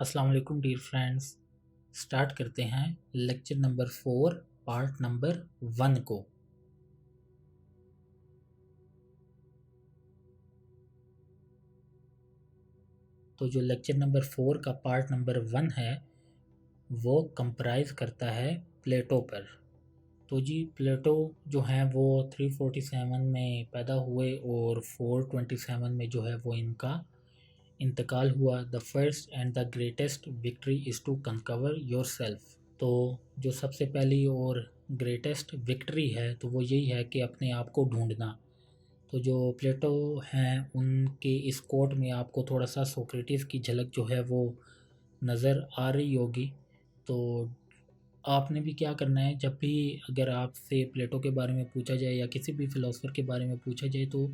अस्सलाम वालेकुम dear friends. Start करते हैं लेक्चर नंबर 4 पार्ट नंबर 1 को। तो जो लेक्चर नंबर 4 का पार्ट नंबर 1 है वो कंप्राइज करता है प्लेटो पर। तो जी प्लेटो जो हैं वो 347 में पैदा हुए और 427 में जो है वो इनका इंतकाल हुआ। The first and the greatest victory is to conquer yourself. तो जो सबसे पहली और ग्रेटेस्ट विक्ट्री है तो वो यही है कि अपने आप को ढूंढना। तो जो प्लेटो हैं उनके इस कोट में आपको थोड़ा सा सोक्रेटिस की झलक जो है वो नज़र आ रही होगी। तो आपने भी क्या करना है, जब भी अगर आपसे प्लेटो के बारे में पूछा जाए या किसी भी फ़िलासफ़र के बारे में पूछा जाए तो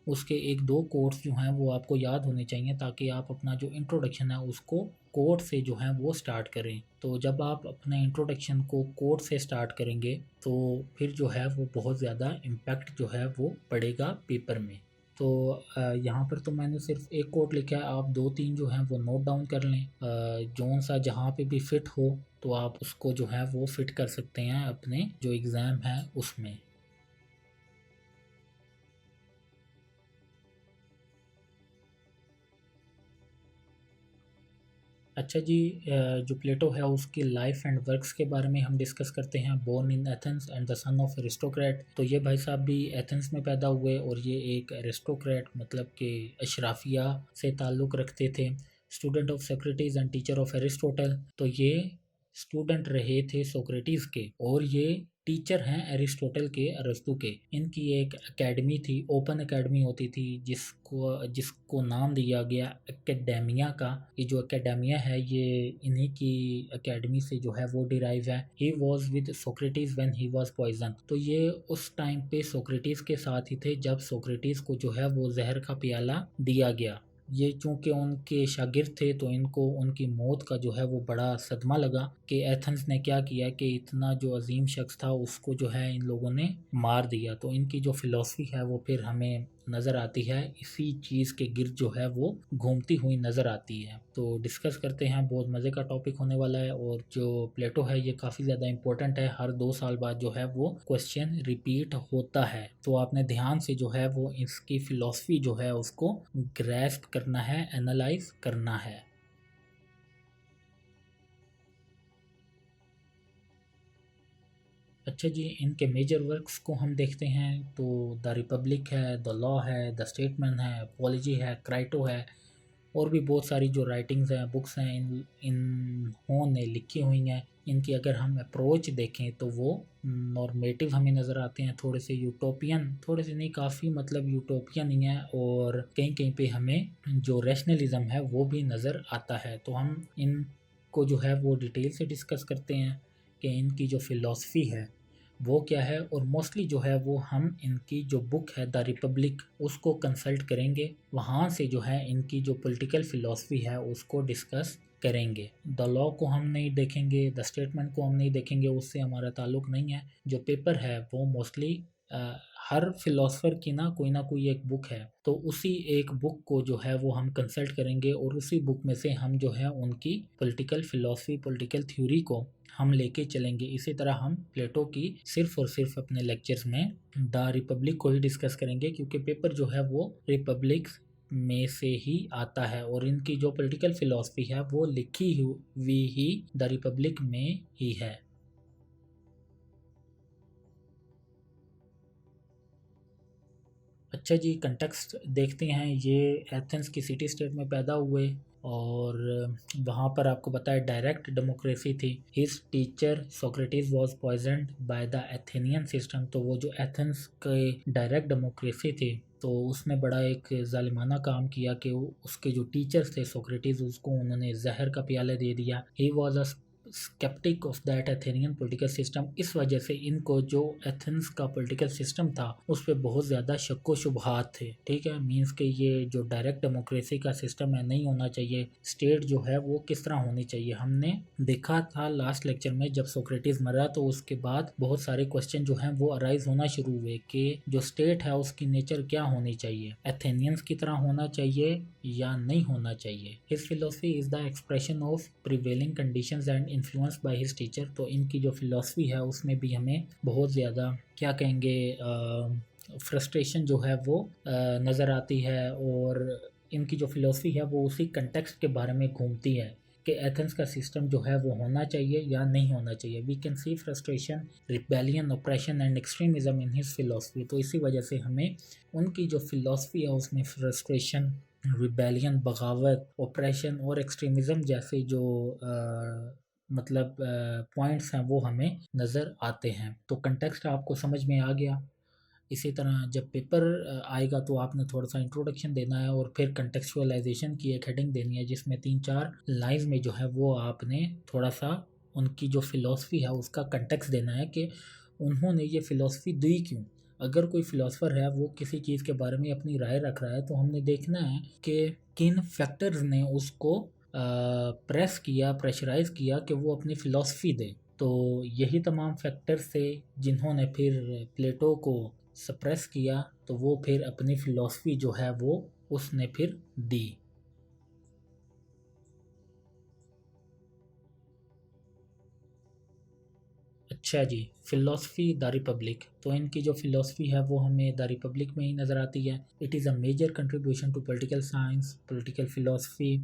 उसके 1-2 कोट्स जो हैं वो आपको याद होने चाहिए, ताकि आप अपना जो इंट्रोडक्शन है उसको कोट से जो है वो स्टार्ट करें। तो जब आप अपने इंट्रोडक्शन को कोट से स्टार्ट करेंगे तो फिर जो है वो बहुत ज़्यादा इम्पैक्ट जो है वो पड़ेगा पेपर में। तो यहाँ पर तो मैंने सिर्फ एक कोट लिखा है, आप 2-3 जो हैं वो नोट डाउन कर लें। जौन सा जहाँ पे भी फिट हो तो आप उसको जो है वो फिट कर सकते हैं अपने जो एग्ज़ाम है उसमें। अच्छा जी, जो प्लेटो है उसकी लाइफ एंड वर्क्स के बारे में हम डिस्कस करते हैं। Born in Athens and the son of aristocrat. तो ये भाई साहब भी एथेंस में पैदा हुए और ये एक एरिस्टोक्रेट मतलब कि अशराफिया से ताल्लुक़ रखते थे। Student of Socrates and teacher of Aristotle. तो ये स्टूडेंट रहे थे सोक्रेटिस के और ये टीचर हैं एरिस्टोटल के, अरस्तु के। इनकी एक एकेडमी थी, ओपन एकेडमी होती थी जिसको जिसको नाम दिया गया एकेडेमिया का। ये जो एकेडेमिया है ये इन्हीं की एकेडमी से जो है वो डिराइव है। He was with Socrates when he was poison. तो ये उस टाइम पे सोक्रेटिस के साथ ही थे जब सोक्रेटिस को जो है वो जहर का प्याला दिया गया। ये चूँकि उनके शागिर्द थे तो इनको उनकी मौत का जो है वो बड़ा सदमा लगा कि एथेंस ने क्या किया कि इतना जो अजीम शख्स था उसको जो है इन लोगों ने मार दिया। तो इनकी जो फ़िलॉसफ़ी है वो फिर हमें नज़र आती है, इसी चीज़ के गिर्द जो है वो घूमती हुई नज़र आती है। तो डिस्कस करते हैं, बहुत मज़े का टॉपिक होने वाला है। और जो प्लेटो है ये काफ़ी ज़्यादा इंपॉर्टेंट है, हर 2 साल बाद जो है वो क्वेश्चन रिपीट होता है। तो आपने ध्यान से जो है वो इसकी फ़िलॉसफ़ी जो है उसको ग्रैस्प करना है, एनालाइज करना है। अच्छा जी, इनके मेजर वर्क्स को हम देखते हैं तो द रिपब्लिक है, द लॉ है, द स्टेटमैन है, अपॉलजी है, क्राइटो है और भी बहुत सारी जो राइटिंग्स हैं, बुक्स हैं इन्होंने लिखी हुई हैं। इनकी अगर हम अप्रोच देखें तो वो नॉर्मेटिव हमें नज़र आते हैं, थोड़े से यूटोपियन, थोड़े से नहीं काफ़ी मतलब यूटोपियन ही हैं। और कहीं कहीं पे हमें जो रैशनलिज़म है वो भी नज़र आता है। तो हम इनको जो है वो डिटेल से डिस्कस करते हैं कि इनकी जो फ़िलॉसफ़ी है वो क्या है। और मोस्टली जो है वो हम इनकी जो बुक है द रिपब्लिक उसको कंसल्ट करेंगे, वहाँ से जो है इनकी जो पॉलिटिकल फ़िलॉसफ़ी है उसको डिस्कस करेंगे। द लॉ को हम नहीं देखेंगे, द स्टेटमेंट को हम नहीं देखेंगे, उससे हमारा ताल्लुक़ नहीं है। जो पेपर है वो मोस्टली हर फ़िलासफ़र की ना कोई एक बुक है, तो उसी एक बुक को जो है वो हम कंसल्ट करेंगे और उसी बुक में से हम जो है उनकी पॉलिटिकल फ़िलासफ़ी, पॉलिटिकल थ्योरी को हम लेके चलेंगे। इसी तरह हम प्लेटो की सिर्फ़ और सिर्फ़ अपने लेक्चर्स में द रिपब्लिक को ही डिस्कस करेंगे, क्योंकि पेपर जो है वो रिपब्लिक में से ही आता है और इनकी जो पॉलिटिकल फ़िलासफ़ी है वो लिखी हुई ही द रिपब्लिक में ही है। अच्छा जी, कंटेक्स्ट देखते हैं। ये एथेंस की सिटी स्टेट में पैदा हुए और वहाँ पर आपको पता है डायरेक्ट डेमोक्रेसी थी। His teacher Socrates was poisoned by the Athenian system. तो वो जो एथेंस के डायरेक्ट डेमोक्रेसी थी तो उसने बड़ा एक ज़ालिमाना काम किया कि उसके जो टीचर्स थे सोक्रेटिस उसको उन्होंने जहर का प्याला दे दिया। He was a sceptic of that Athenian political system. इस वजह से इनको जो एथेंस का पॉलिटिकल सिस्टम था उस पर बहुत ज़्यादा शक व शुबहात थे। ठीक है, मीन्स कि ये जो डायरेक्ट डेमोक्रेसी का सिस्टम है नहीं होना चाहिए, स्टेट जो है वो किस तरह होनी चाहिए। हमने देखा था लास्ट लेक्चर में जब सोक्रेटिस मरा तो उसके बाद बहुत सारे क्वेश्चन जो हैं वो अराइज होना शुरू हुए कि जो स्टेट है उसकी नेचर क्या होनी चाहिए, एथेनियंस की तरह होना चाहिए या नहीं होना चाहिए। His philosophy is the expression of prevailing conditions and influence by his teacher. तो इनकी जो फिलोसफी है उसमें भी हमें बहुत ज़्यादा क्या कहेंगे फ्रस्ट्रेशन जो है वो नज़र आती है, और इनकी जो फिलोसफी है वो उसी कंटेक्स्ट के बारे में घूमती है कि एथेंस का सिस्टम जो है वो होना चाहिए या नहीं होना चाहिए। We can see frustration, rebellion, operation and extremism in his philosophy. तो इसी वजह से हमें उनकी जो फिलोसफी है उसमें फ्रस्ट्रेशन, रिबेलियन, बगावत, ऑपरेशन और एक्सट्रीमिज़म जैसे जो मतलब पॉइंट्स हैं वो हमें नज़र आते हैं। तो कंटेक्स्ट आपको समझ में आ गया। इसी तरह जब पेपर आएगा तो आपने थोड़ा सा इंट्रोडक्शन देना है और फिर कंटेक्चुअलाइजेशन की एक हेडिंग देनी है जिसमें 3-4 लाइंस में जो है वो आपने थोड़ा सा उनकी जो फ़िलासफ़ी है उसका कंटेक्स्ट देना है कि उन्होंने ये फ़िलासफ़ी दी क्यों। अगर कोई फ़िलासफ़र है वो किसी चीज़ के बारे में अपनी राय रख रहा है तो हमने देखना है कि किन फैक्टर्स ने उसको प्रेस किया, प्रेशराइज़ किया कि वो अपनी फ़िलासफ़ी दे। तो यही तमाम फैक्टर्स थे जिन्होंने फिर प्लेटो को सप्रेस किया, तो वो फिर अपनी फ़िलासफ़ी जो है वो उसने फिर दी। अच्छा जी, फ़िलासफ़ी द रिपब्लिक। तो इनकी जो फ़िलासफ़ी है वो हमें द रिपब्लिक में ही नज़र आती है। It is a major contribution to political science, political philosophy.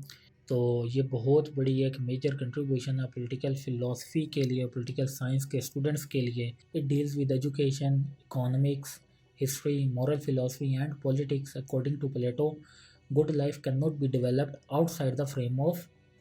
तो ये बहुत बड़ी एक मेजर कंट्रीब्यूशन है पॉलिटिकल फ़िलासफ़ी के लिए, पॉलिटिकल साइंस के स्टूडेंट्स के लिए। It deals with education, economics, history, moral philosophy and politics. According to Plato, good life can not be developed outside the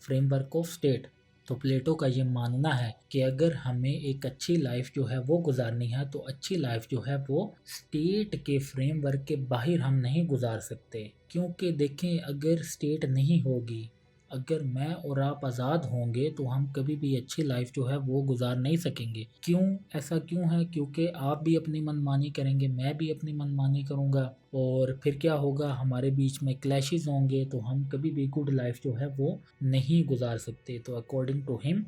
framework of state. तो Plato का ये मानना है कि अगर हमें एक अच्छी लाइफ जो है वो गुजारनी है तो अच्छी लाइफ जो है वो स्टेट के फ्रेमवर्क के बाहर हम नहीं गुजार सकते। क्योंकि देखें, अगर स्टेट नहीं होगी, अगर मैं और आप आज़ाद होंगे तो हम कभी भी अच्छी लाइफ जो है वो गुजार नहीं सकेंगे। क्यों? ऐसा क्यों है? क्योंकि आप भी अपनी मनमानी करेंगे, मैं भी अपनी मनमानी करूँगा, और फिर क्या होगा, हमारे बीच में क्लैशेस होंगे, तो हम कभी भी गुड लाइफ जो है वो नहीं गुजार सकते। तो according to him,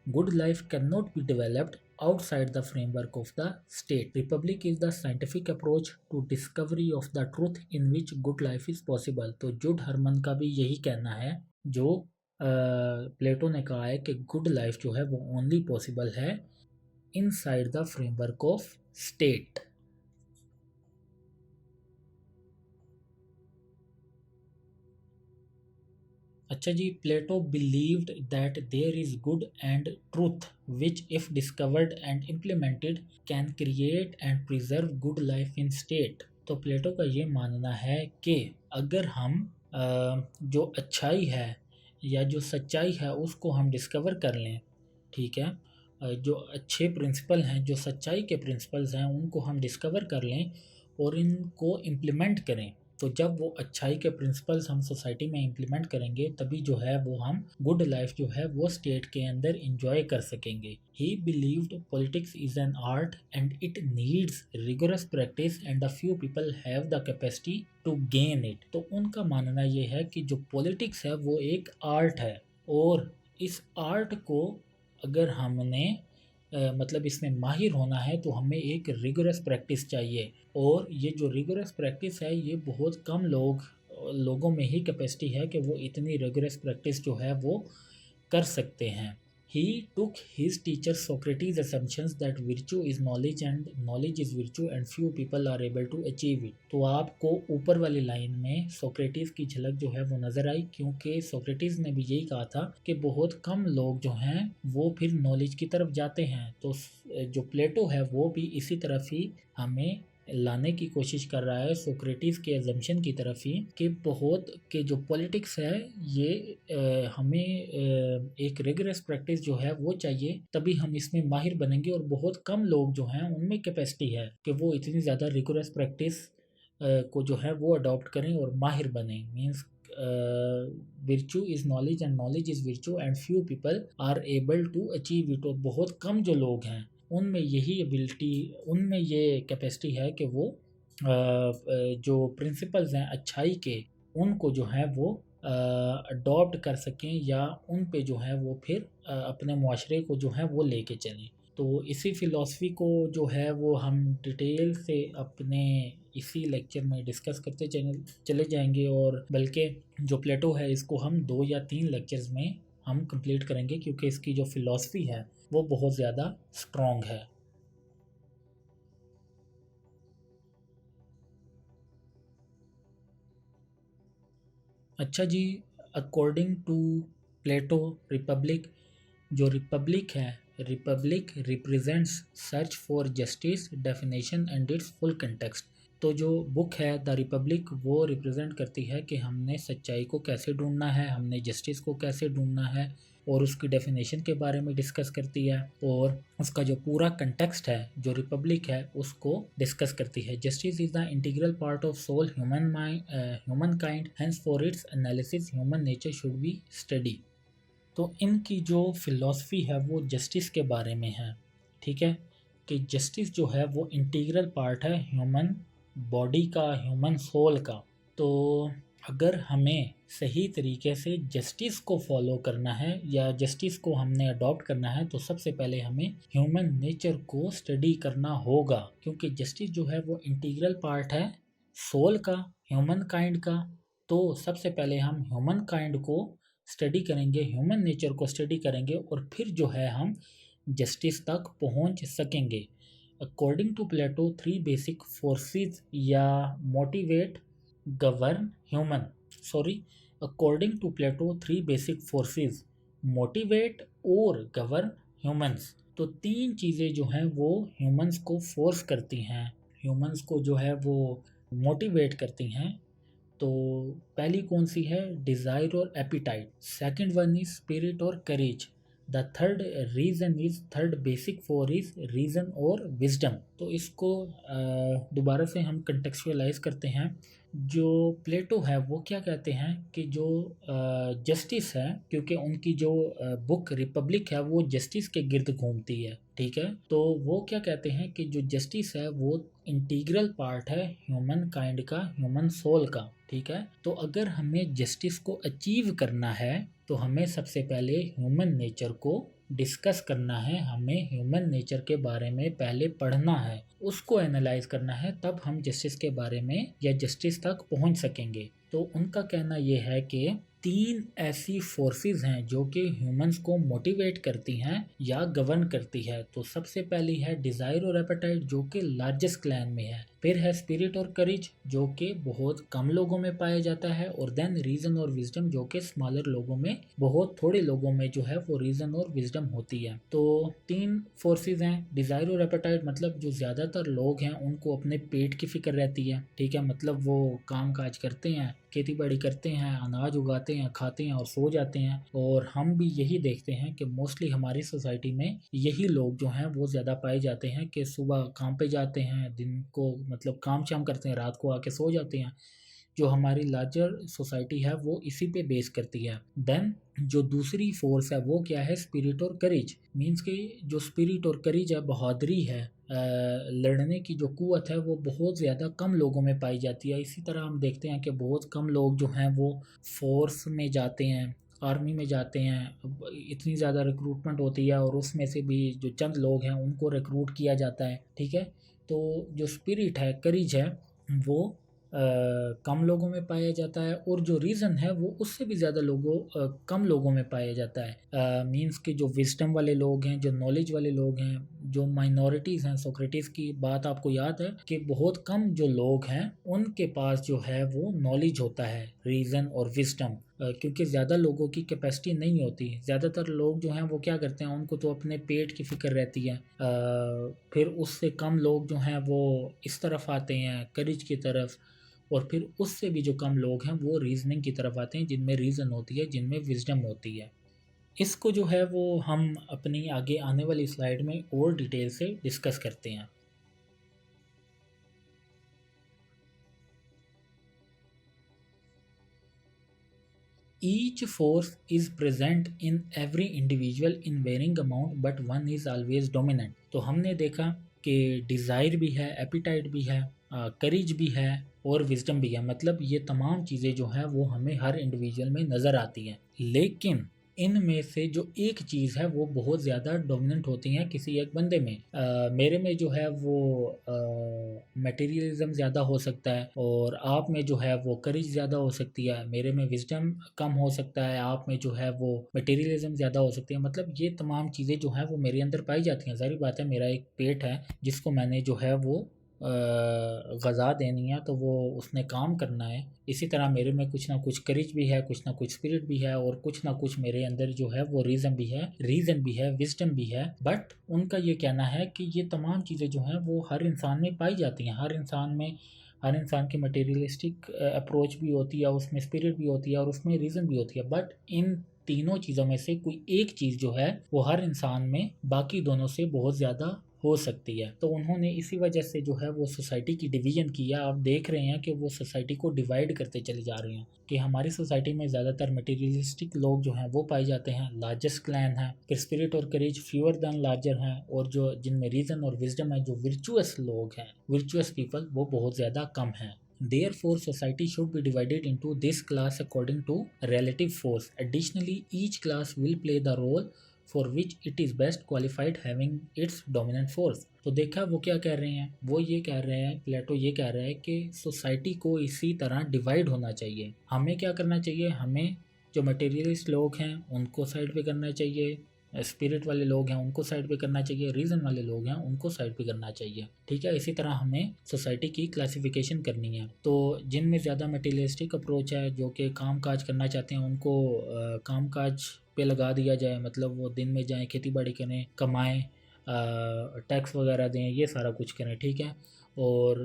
good life cannot be developed outside the framework of the state. Republic is the scientific approach to discovery of the truth in which good life is possible. तो जुड हरमन का भी यही कहना है जो प्लेटो ने कहा है कि गुड लाइफ जो है वो ओनली पॉसिबल है inside the framework of state. अच्छा जी, Plato believed that there is good and truth which if discovered and implemented can create and preserve good life in state. तो प्लेटो का ये मानना है कि अगर हम जो अच्छाई है या जो सच्चाई है उसको हम डिस्कवर कर लें, ठीक है, जो अच्छे प्रिंसिपल हैं, जो सच्चाई के प्रिंसिपल्स हैं उनको हम डिस्कवर कर लें और इनको इम्प्लीमेंट करें, तो जब वो अच्छाई के प्रिंसिपल्स हम सोसाइटी में इम्प्लीमेंट करेंगे तभी जो है वो हम गुड लाइफ जो है वो स्टेट के अंदर इंजॉय कर सकेंगे। He believed politics is an art and it needs rigorous practice and a few people have the capacity to gain it. तो उनका मानना ये है कि जो पॉलिटिक्स है वो एक आर्ट है, और इस आर्ट को अगर हमने मतलब इसमें माहिर होना है तो हमें एक रिगोरस प्रैक्टिस चाहिए, और ये जो रिगोरस प्रैक्टिस है ये बहुत कम लोगों में ही कैपेसिटी है कि वो इतनी रिगोरस प्रैक्टिस जो है वो कर सकते हैं। He took his teacher Socrates' assumptions that virtue is knowledge and knowledge is virtue and few people are able to achieve it। तो आपको ऊपर वाली लाइन में सोक्रेटिस की झलक जो है वो नज़र आई, क्योंकि सोक्रेटिस ने भी यही कहा था कि बहुत कम लोग जो हैं वो फिर नॉलेज की तरफ जाते हैं। तो जो प्लेटो है वो भी इसी तरफ ही हमें लाने की कोशिश कर रहा है, सोक्रेटिस के एजम्पशन की तरफ ही, कि बहुत के जो पॉलिटिक्स है ये हमें एक रिगरस प्रैक्टिस जो है वो चाहिए, तभी हम इसमें माहिर बनेंगे, और बहुत कम लोग जो हैं उनमें कैपेसिटी है कि वो इतनी ज़्यादा रिगरस प्रैक्टिस को जो है वो अडॉप्ट करें और माहिर बने। Means virtue is knowledge and knowledge is virtue and few people are able to achieve it। और बहुत कम जो लोग हैं उनमें यही एबिलिटी, उनमें ये कैपेसिटी है कि वो जो प्रिंसिपल्स हैं अच्छाई के उनको जो है वो अडॉप्ट कर सकें या उन पे जो है वो फिर अपने मुआशरे को जो है वो लेके चलें। तो इसी फ़िलॉसफ़ी को जो है वो हम डिटेल से अपने इसी लेक्चर में डिस्कस करते चले जाएंगे, और बल्कि जो प्लेटो है इसको हम 2 या 3 लेक्चर्स में हम कंप्लीट करेंगे, क्योंकि इसकी जो फ़िलॉसफ़ी है वो बहुत ज़्यादा स्ट्रॉन्ग है। अच्छा जी, अकॉर्डिंग टू प्लेटो रिपब्लिक, जो रिपब्लिक है, Republic represents search for justice definition and it's full context. तो जो बुक है द रिपब्लिक वो रिप्रेजेंट करती है कि हमने सच्चाई को कैसे ढूंढना है, हमने जस्टिस को कैसे ढूंढना है, और उसकी डेफिनेशन के बारे में डिस्कस करती है, और उसका जो पूरा कंटेक्स्ट है जो रिपब्लिक है उसको डिस्कस करती है। Justice is the integral part of soul human kind, hence for its analysis human nature should be study. तो इनकी जो फ़िलॉसफ़ी है वो जस्टिस के बारे में है, ठीक है, कि जस्टिस जो है वो इंटीग्रल पार्ट है ह्यूमन बॉडी का, ह्यूमन सोल का। तो अगर हमें सही तरीके से जस्टिस को फॉलो करना है या जस्टिस को हमने अडॉप्ट करना है तो सबसे पहले हमें ह्यूमन नेचर को स्टडी करना होगा, क्योंकि जस्टिस जो है वो इंटीग्रल पार्ट है सोल का, ह्यूमन काइंड का। तो सबसे पहले हम ह्यूमन काइंड को स्टडी करेंगे, ह्यूमन नेचर को स्टडी करेंगे, और फिर जो है हम जस्टिस तक पहुंच सकेंगे। According to Plato 3 basic forces या motivate govern human, according to Plato 3 basic forces motivate और गवर्न ह्यूमंस। तो 3 चीज़ें जो हैं वो ह्यूमंस को फोर्स करती हैं, ह्यूमंस को जो है वो मोटिवेट करती हैं। तो पहली कौन सी है? डिज़ायर और appetite. Second one is spirit और courage. The third basic force is reason और विजडम। तो इसको दोबारा से हम कंटेक्चुअलाइज करते हैं। जो प्लेटो है वो क्या कहते हैं कि जो जस्टिस है, क्योंकि उनकी जो बुक रिपब्लिक है वो जस्टिस के गिर्द घूमती है, ठीक है, तो वो क्या कहते हैं कि जो जस्टिस है वो इंटीग्रल पार्ट है ह्यूमन काइंड का, ह्यूमन सोल का, ठीक है। तो अगर हमें जस्टिस को अचीव करना है तो हमें सबसे पहले ह्यूमन नेचर को डिस्कस करना है, हमें ह्यूमन नेचर के बारे में पहले पढ़ना है, उसको एनालाइज करना है, तब हम जस्टिस के बारे में या जस्टिस तक पहुंच सकेंगे। तो उनका कहना ये है कि 3 ऐसी फोर्सेस हैं जो कि ह्यूमंस को मोटिवेट करती हैं या गवर्न करती है। तो सबसे पहली है डिज़ायर और एपेटाइट जो कि लार्जेस्ट क्लैन में है, फिर है स्पिरिट और करेज जो कि बहुत कम लोगों में पाया जाता है, और देन रीज़न और विजडम जो कि स्मॉलर लोगों में, बहुत थोड़े लोगों में जो है वो रीज़न और विजडम होती है। तो 3 फोर्सेस हैं, डिज़ायर और एपेटाइट मतलब जो ज़्यादातर लोग हैं उनको अपने पेट की फिक्र रहती है, ठीक है, मतलब वो काम काज करते हैं, खेती बाड़ी करते हैं, अनाज उगाते हैं, खाते हैं और सो जाते हैं। और हम भी यही देखते हैं कि मोस्टली हमारी सोसाइटी में यही लोग जो हैं वो ज़्यादा पाए जाते हैं कि सुबह काम पे जाते हैं, दिन को मतलब काम शाम करते हैं, रात को आके सो जाते हैं। जो हमारी लार्जर सोसाइटी है वो इसी पे बेस करती है। देन जो दूसरी फोर्स है वो क्या है? स्पिरिट और करेज। मीन्स कि जो स्पिरिट और करेज है, बहादुरी है, लड़ने की जो कुव्वत है वो बहुत ज़्यादा कम लोगों में पाई जाती है। इसी तरह हम देखते हैं कि बहुत कम लोग जो हैं वो फोर्स में जाते हैं, आर्मी में जाते हैं। इतनी ज़्यादा रिक्रूटमेंट होती है और उसमें से भी जो चंद लोग हैं उनको रिक्रूट किया जाता है, ठीक है। तो जो स्पिरिट है, करेज है, वो कम लोगों में पाया जाता है, और जो रीज़न है वो उससे भी ज़्यादा कम लोगों में पाया जाता है। मींस कि जो विजडम वाले लोग हैं, जो नॉलेज वाले लोग हैं, जो माइनॉरिटीज़ हैं, सोक्रेटिस की बात आपको याद है कि बहुत कम जो लोग हैं उनके पास जो है वो नॉलेज होता है, रीज़न और विजडम, क्योंकि ज़्यादा लोगों की कैपेसिटी नहीं होती। ज़्यादातर लोग जो हैं वो क्या करते हैं, उनको तो अपने पेट की फ़िक्र रहती है। फिर उससे कम लोग जो हैं वो इस तरफ आते हैं, करेज की तरफ, और फिर उससे भी जो कम लोग हैं वो रीजनिंग की तरफ आते हैं, जिनमें रीज़न होती है, जिनमें विजडम होती है। इसको जो है वो हम अपनी आगे आने वाली स्लाइड में और डिटेल से डिस्कस करते हैं। Each force is present in every individual in varying amount but one is always dominant. तो हमने देखा कि डिज़ायर भी है, एपिटाइट भी है, करेज भी है और विजडम भी है। मतलब ये तमाम चीज़ें जो हैं वो हमें हर इंडिविजुअल में नज़र आती हैं, लेकिन इनमें से जो एक चीज़ है वो बहुत ज़्यादा डोमिनेंट होती हैं किसी एक बंदे में। मेरे में जो है वो मटेरियलिज्म ज़्यादा हो सकता है, और आप में जो है वो करेज ज़्यादा हो सकती है। मेरे में विजडम कम हो सकता है, आप में जो है वो मटेरियलिज्म ज़्यादा हो सकती है। मतलब ये तमाम चीज़ें जो हैं वो मेरे अंदर पाई जाती हैं। ज़ाहिर बात है, मेरा एक पेट है जिसको मैंने जो है वो ग़ज़ा देनी है, तो वो उसने काम करना है। इसी तरह मेरे में कुछ ना कुछ करेज भी है, कुछ ना कुछ स्पिरिट भी है, और कुछ ना कुछ मेरे अंदर जो है वो रीज़न भी है, विजडम भी है। बट उनका ये कहना है कि ये तमाम चीज़ें जो हैं वो हर इंसान में पाई जाती हैं। हर इंसान की मटेरियलिस्टिक अप्रोच भी होती है, उसमें स्पिरिट भी होती है और उसमें रीज़न भी होती है। बट इन तीनों चीज़ों में से कोई एक चीज़ जो है वो हर इंसान में बाकी दोनों से बहुत ज़्यादा हो सकती है। तो उन्होंने इसी वजह से जो है वो सोसाइटी की डिवीज़न की है। आप देख रहे हैं कि वो सोसाइटी को डिवाइड करते चले जा रहे हैं, कि हमारी सोसाइटी में ज़्यादातर मटेरियलिस्टिक लोग जो हैं वो पाए जाते हैं, लार्जेस्ट क्लैन है, फिर स्पिरिट और करेज फ्यूअर दैन लार्जर हैं, और जो जिनमें रीज़न और विजडम है, जो वर्चुअस लोग हैं, वर्चुअस पीपल, वो बहुत ज़्यादा कम हैं। Therefore, society should be divided into this class according to relative force. Additionally, each class will play the role for which it is best qualified having its dominant force. तो देखा वो क्या कह रहे हैं, वो ये कह रहे हैं, प्लेटो ये कह रहा है कि सोसाइटी को इसी तरह डिवाइड होना चाहिए। हमें क्या करना चाहिए, हमें जो मटेरियलिस्ट लोग हैं उनको साइड पे करना चाहिए, स्पिरिट वाले लोग हैं उनको साइड पे करना चाहिए, रीज़न वाले लोग हैं उनको साइड पे करना चाहिए। ठीक है, इसी तरह हमें सोसाइटी की क्लासिफिकेशन करनी है। तो जिनमें ज़्यादा मटेरियलिस्टिक अप्रोच है, जो कि काम काज करना चाहते हैं, उनको काम काज पे लगा दिया जाए। मतलब वो दिन में जाएं, खेती बाड़ी करें, कमाएं, टैक्स वगैरह दें, ये सारा कुछ करें। ठीक है, और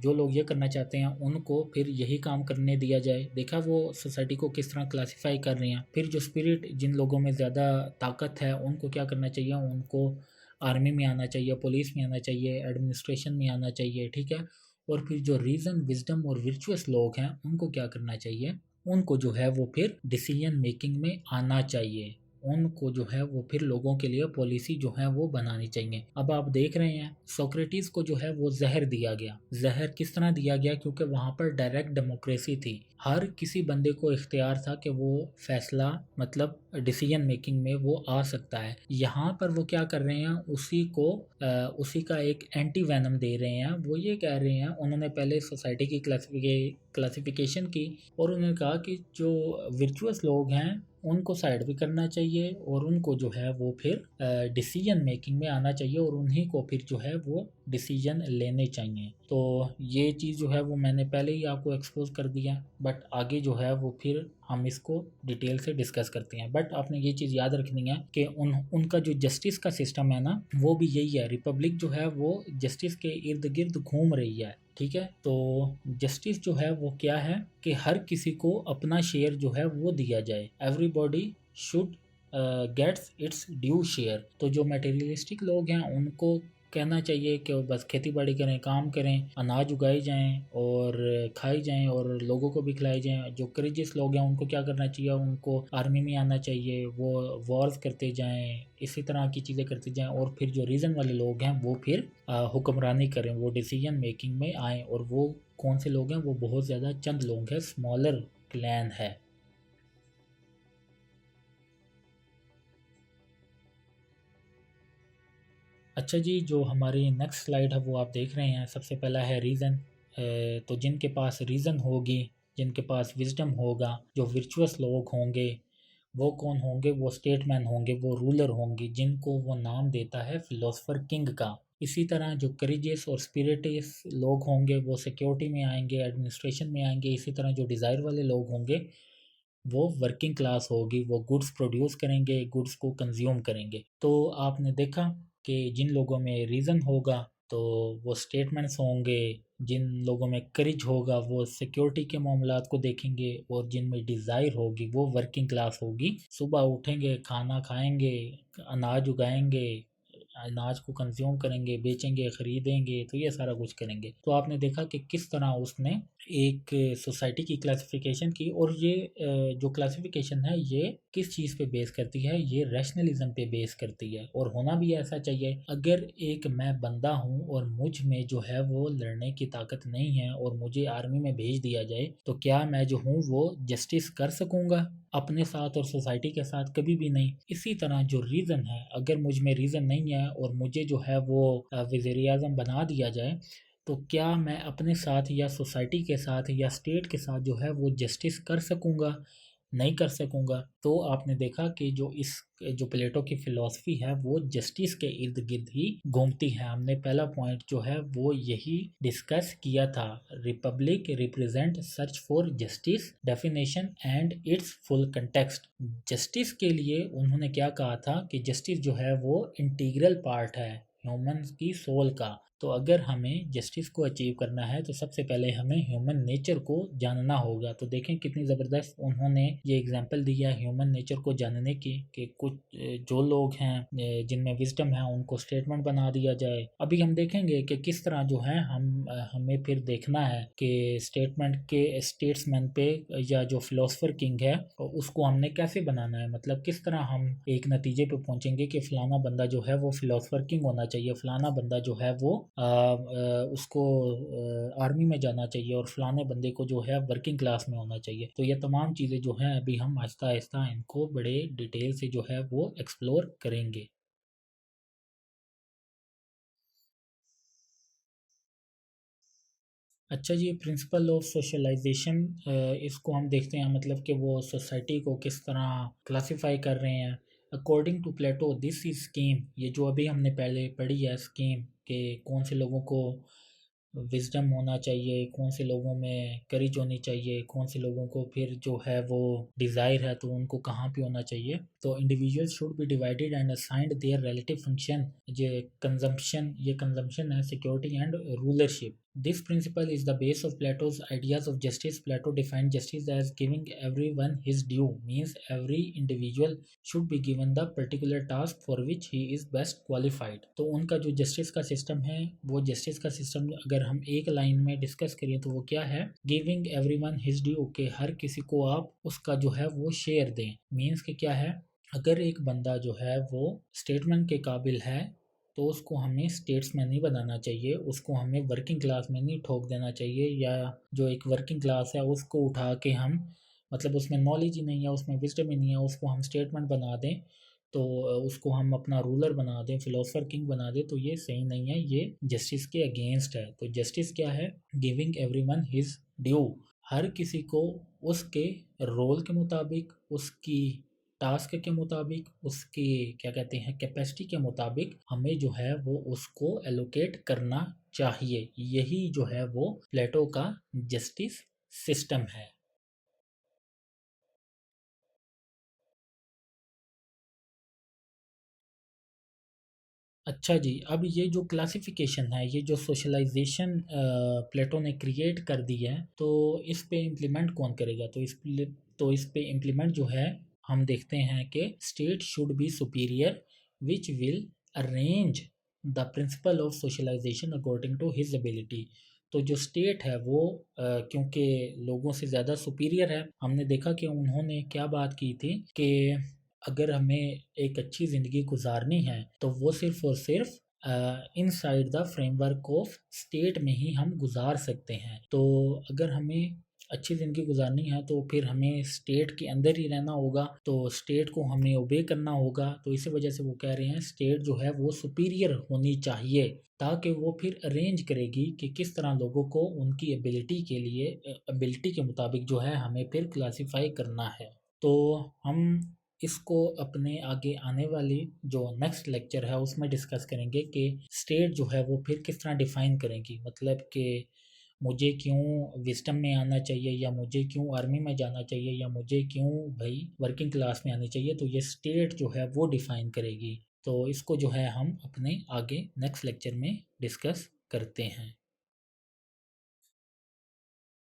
जो लोग ये करना चाहते हैं उनको फिर यही काम करने दिया जाए। देखा वो सोसाइटी को किस तरह क्लासिफाई कर रहे हैं। फिर जो स्पिरिट, जिन लोगों में ज़्यादा ताकत है, उनको क्या करना चाहिए, उनको आर्मी में आना चाहिए, पुलिस में आना चाहिए, एडमिनिस्ट्रेशन में आना चाहिए। ठीक है, और फिर जो रीज़न, विजडम और वर्चुअस लोग हैं उनको क्या करना चाहिए, उनको जो है वो फिर डिसीजन मेकिंग में आना चाहिए। उनको जो है वो फिर लोगों के लिए पॉलिसी जो है वो बनानी चाहिए। अब आप देख रहे हैं सोक्रेटिस को जो है वो जहर दिया गया। जहर किस तरह दिया गया, क्योंकि वहाँ पर डायरेक्ट डेमोक्रेसी थी। हर किसी बंदे को इख्तियार था कि वो फैसला, मतलब डिसीजन मेकिंग में वो आ सकता है। यहाँ पर वो क्या कर रहे हैं, उसी का एक एंटी वैनम दे रहे हैं। वो ये कह रहे हैं, उन्होंने पहले सोसाइटी की क्लासिफिकेशन की, और उन्होंने कहा कि जो वर्चुअस लोग हैं उनको साइड भी करना चाहिए, और उनको जो है वो फिर डिसीजन मेकिंग में आना चाहिए, और उन्हीं को फिर जो है वो डिसीजन लेने चाहिए। तो ये चीज़ जो है वो मैंने पहले ही आपको एक्सपोज कर दिया, बट आगे जो है वो फिर हम इसको डिटेल से डिस्कस करते हैं। बट आपने ये चीज़ याद रखनी है कि उनका जो जस्टिस का सिस्टम है ना, वो भी यही है। रिपब्लिक जो है वो जस्टिस के इर्द गिर्द घूम रही है। ठीक है, तो जस्टिस जो है वो क्या है कि हर किसी को अपना शेयर जो है वो दिया जाए। Everybody should gets its due share. तो जो मटेरियलिस्टिक लोग हैं उनको कहना चाहिए कि वो बस खेती बाड़ी करें, काम करें, अनाज उगाई जाएं और खाई जाएं, और लोगों को भी खिलाई जाएं। जो करेजियस लोग हैं उनको क्या करना चाहिए, उनको आर्मी में आना चाहिए, वो वॉर्स करते जाएं, इसी तरह की चीज़ें करते जाएं। और फिर जो रीज़न वाले लोग हैं वो फिर हुक्मरानी करें, वो डिसीजन मेकिंग में आएँ। और वो कौन से लोग हैं, वो बहुत ज़्यादा चंद लोग हैं, स्मॉलर क्लैन है। अच्छा जी, जो हमारी नेक्स्ट स्लाइड है वो आप देख रहे हैं। सबसे पहला है रीज़न। तो जिनके पास रीज़न होगी, जिनके पास विजडम होगा, जो वर्चुअस लोग होंगे, वो कौन होंगे, वो स्टेटमैन होंगे, वो रूलर होंगे, जिनको वो नाम देता है फिलोसफर किंग का। इसी तरह जो करेजियस और स्पिरिटियस लोग होंगे वो सिक्योरिटी में आएंगे, एडमिनिस्ट्रेशन में आएंगे। इसी तरह जो डिज़ायर वाले लोग होंगे वो वर्किंग क्लास होगी, वो गुड्स प्रोड्यूस करेंगे, गुड्स को कंज्यूम करेंगे। तो आपने देखा कि जिन लोगों में रीज़न होगा तो वो स्टेटमेंट्स होंगे, जिन लोगों में करेज होगा वो सिक्योरिटी के मामलात को देखेंगे, और जिनमें डिज़ायर होगी वो वर्किंग क्लास होगी। सुबह उठेंगे, खाना खाएंगे, अनाज उगाएंगे, अनाज को कंज्यूम करेंगे, बेचेंगे, ख़रीदेंगे, तो ये सारा कुछ करेंगे। तो आपने देखा कि किस तरह उसने एक सोसाइटी की क्लासिफिकेशन की, और ये जो क्लासिफिकेशन है ये किस चीज़ पे बेस करती है, ये रैशनलिज्म पे बेस करती है, और होना भी ऐसा चाहिए। अगर एक मैं बंदा हूँ और मुझ में जो है वो लड़ने की ताकत नहीं है और मुझे आर्मी में भेज दिया जाए, तो क्या मैं जो हूँ वो जस्टिस कर सकूँगा अपने साथ और सोसाइटी के साथ? कभी भी नहीं। इसी तरह जो रीज़न है, अगर मुझ में रीज़न नहीं है और मुझे जो है वो वज़ीर आज़म बना दिया जाए, तो क्या मैं अपने साथ या सोसाइटी के साथ या स्टेट के साथ जो है वो जस्टिस कर सकूँगा? नहीं कर सकूँगा। तो आपने देखा कि जो प्लेटो की फ़िलॉसफ़ी है वो जस्टिस के इर्द-गिर्द ही घूमती है। हमने पहला पॉइंट जो है वो यही डिस्कस किया था। Republic represent search for justice, definition and it's full context. Justice के लिए उन्होंने क्या कहा था कि जस्टिस जो है वो इंटीग्रल पार्ट है ह्यूमन की सोल का। तो अगर हमें जस्टिस को अचीव करना है तो सबसे पहले हमें ह्यूमन नेचर को जानना होगा। तो देखें कितनी ज़बरदस्त उन्होंने ये एग्जांपल दिया ह्यूमन नेचर को जानने की, कि कुछ जो लोग हैं जिनमें विजडम है उनको स्टेटमेंट बना दिया जाए। अभी हम देखेंगे कि किस तरह जो है हमें फिर देखना है कि स्टेटमेंट के स्टेट्समैन पे या जो फिलोसफर किंग है उसको हमने कैसे बनाना है, मतलब किस तरह हम एक नतीजे पे पहुंचेंगे कि फलाना बंदा जो है वो फिलोसफर किंग होना चाहिए, फलाना बंदा जो है वो उसको आर्मी में जाना चाहिए, और फलाने बंदे को जो है वर्किंग क्लास में होना चाहिए। तो ये तमाम चीज़ें जो हैं अभी हम आहिस्ता आहिस्ता इनको बड़े डिटेल से जो है वो एक्सप्लोर करेंगे। अच्छा जी, प्रिंसिपल ऑफ सोशलाइजेशन, इसको हम देखते हैं, मतलब कि वो सोसाइटी को किस तरह क्लासिफाई कर रहे हैं। According to Plato this is scheme, ये जो अभी हमने पहले पढ़ी है स्कीम, कि कौन से लोगों को विज़डम होना चाहिए, कौन से लोगों में करेज होनी चाहिए, कौन से लोगों को फिर जो है वो डिज़ायर है तो उनको कहाँ पे होना चाहिए। तो individual should be divided and assigned there relative function. ये कंजम्पशन है, security and rulership. This principle is the base of Plato's ideas of justice. Plato defined justice as giving everyone his due, means every individual should be given the particular task for which he is best qualified. तो उनका जो justice का system है, वो justice का system अगर हम एक लाइन में डिस्कस करें तो वो क्या है? गिविंग एवरीवन हिज ड्यू, के हर किसी को आप उसका जो है वो शेयर दें। मीन्स कि क्या है, अगर एक बंदा जो है वो स्टेटमेंट के काबिल है तो उसको हमें स्टेट्समैन नहीं बनाना चाहिए, उसको हमें वर्किंग क्लास में नहीं ठोक देना चाहिए, या जो एक वर्किंग क्लास है उसको उठा के हम, मतलब उसमें नॉलेज ही नहीं है, उसमें विजडम ही नहीं है, उसको हम स्टेटमेंट बना दें, तो उसको हम अपना रूलर बना दें, फिलोसफर किंग बना दें, तो ये सही नहीं है, ये जस्टिस के अगेंस्ट है। तो जस्टिस क्या है? गिविंग एवरीवन हिज ड्यू, हर किसी को उसके रोल के मुताबिक, उसकी टास्क के मुताबिक, उसकी क्या कहते हैं कैपेसिटी के मुताबिक हमें जो है वो उसको एलोकेट करना चाहिए। यही जो है वो प्लेटो का जस्टिस सिस्टम है। अच्छा जी, अब ये जो क्लासिफिकेशन है, ये जो सोशलाइजेशन प्लेटो ने क्रिएट कर दी है, तो इस पे इम्प्लीमेंट कौन करेगा? तो इस पे इम्प्लीमेंट जो है हम देखते हैं कि state should be superior which will arrange the principle of socialisation according to his ability. तो जो स्टेट है वो क्योंकि लोगों से ज़्यादा सुपीरियर है, हमने देखा कि उन्होंने क्या बात की थी कि अगर हमें एक अच्छी ज़िंदगी गुजारनी है तो वो सिर्फ़ और सिर्फ़ inside the framework of state में ही हम गुजार सकते हैं। तो अगर हमें अच्छी ज़िंदगी गुजारनी है तो फिर हमें स्टेट के अंदर ही रहना होगा, तो स्टेट को हमें ओबे करना होगा। तो इसी वजह से वो कह रहे हैं स्टेट जो है वो सुपीरियर होनी चाहिए, ताकि वो फिर अरेंज करेगी कि किस तरह लोगों को उनकी एबिलिटी के लिए एबिलिटी के मुताबिक जो है हमें फिर क्लासीफाई करना है। तो हम इसको अपने आगे आने वाली जो नेक्स्ट लेक्चर है उसमें डिस्कस करेंगे कि स्टेट जो है वो फिर किस तरह डिफ़ाइन करेंगी, मतलब कि मुझे क्यों विस्टम में आना चाहिए, या मुझे क्यों आर्मी में जाना चाहिए, या मुझे क्यों भाई वर्किंग क्लास में आनी चाहिए, तो ये स्टेट जो है वो डिफ़ाइन करेगी। तो इसको जो है हम अपने आगे नेक्स्ट लेक्चर में डिस्कस करते हैं।